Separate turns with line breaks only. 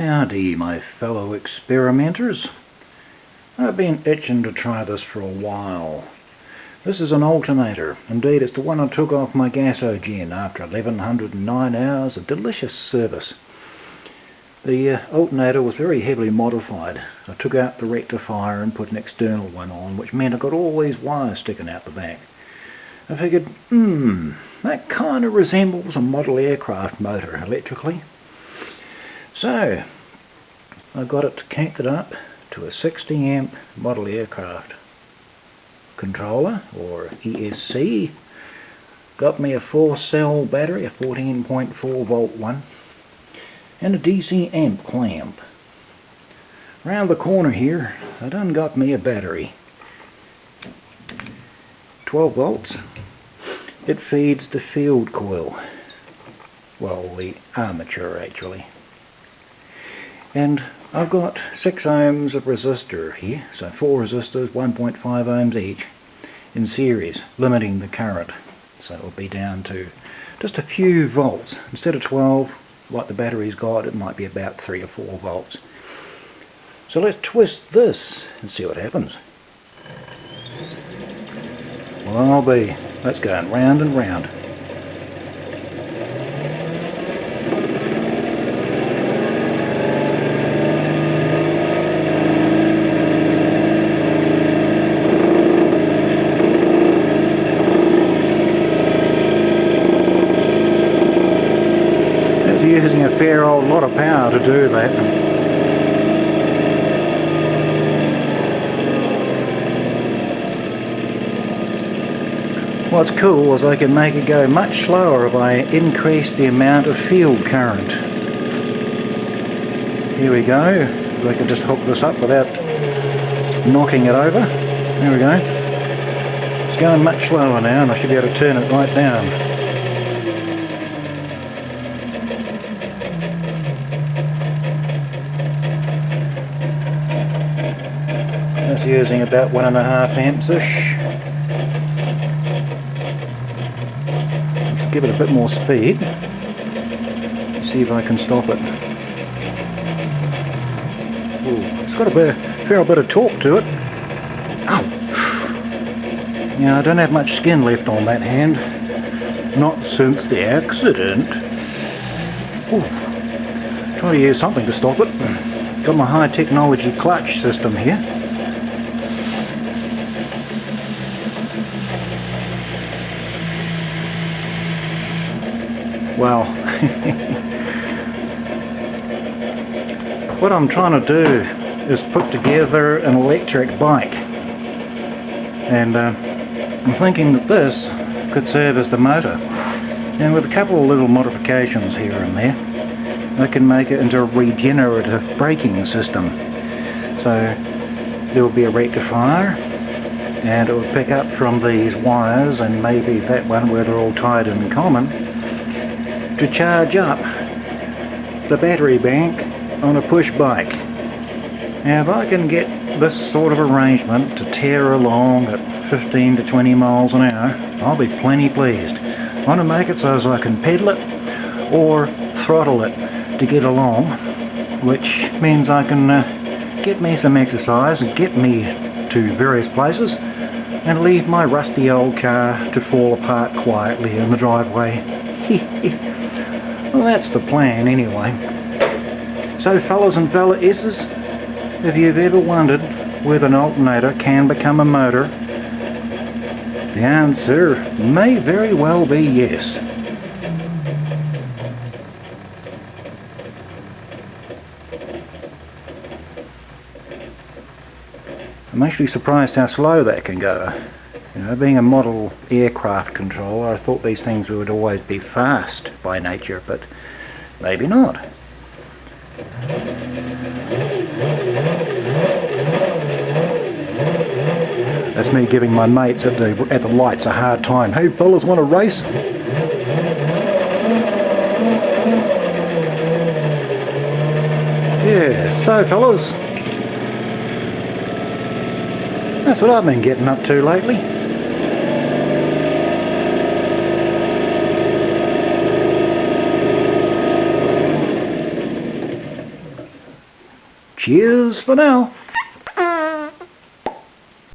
Howdy, my fellow experimenters. I've been itching to try this for a while. This is an alternator. Indeed, it's the one I took off my gasogen after 1109 hours of delicious service. The alternator was very heavily modified. I took out the rectifier and put an external one on, which meant I got all these wires sticking out the back. I figured, that kind of resembles a model aircraft motor electrically. So, I got it connected up to a 60 amp model aircraft controller, or ESC. Got me a 4-cell battery, a 14.4 volt one, and a DC amp clamp. Round the corner here, I done got me a battery. 12 volts. It feeds the field coil. Well, the armature actually. And I've got 6 ohms of resistor here, so 4 resistors, 1.5 ohms each, in series, limiting the current. So it'll be down to just a few volts. Instead of 12, like the battery's got, it might be about 3 or 4 volts. So let's twist this and see what happens. Well, I'll be. Let's go round and round. It's using a fair old lot of power to do that. What's cool is I can make it go much slower if I increase the amount of field current. Here we go. If I can just hook this up without knocking it over. There we go. It's going much slower now, and I should be able to turn it right down. That's using about 1.5 amps-ish. Give it a bit more speed. See if I can stop it. Ooh, it's got a fair bit of torque to it. Ow! Yeah, I don't have much skin left on that hand. Not since the accident. Ooh. Try to use something to stop it. Got my high technology clutch system here. Well, what I'm trying to do is put together an electric bike, and I'm thinking that this could serve as the motor, and with a couple of little modifications here and there I can make it into a regenerative braking system. So there will be a rectifier, and it will pick up from these wires and maybe that one where they're all tied in common to charge up the battery bank on a push bike. Now if I can get this sort of arrangement to tear along at 15 to 20 miles an hour, I'll be plenty pleased. I want to make it so as I can pedal it or throttle it to get along, which means I can get me some exercise and get me to various places and leave my rusty old car to fall apart quietly in the driveway. Well, that's the plan anyway. So fellas and fella S's, if you've ever wondered whether an alternator can become a motor, the answer may very well be yes. I'm actually surprised how slow that can go. You know, being a model aircraft controller, I thought these things would always be fast by nature, but maybe not. That's me giving my mates at the lights a hard time. Hey fellas, want to race? Yeah, so fellas, that's what I've been getting up to lately. Cheers for now.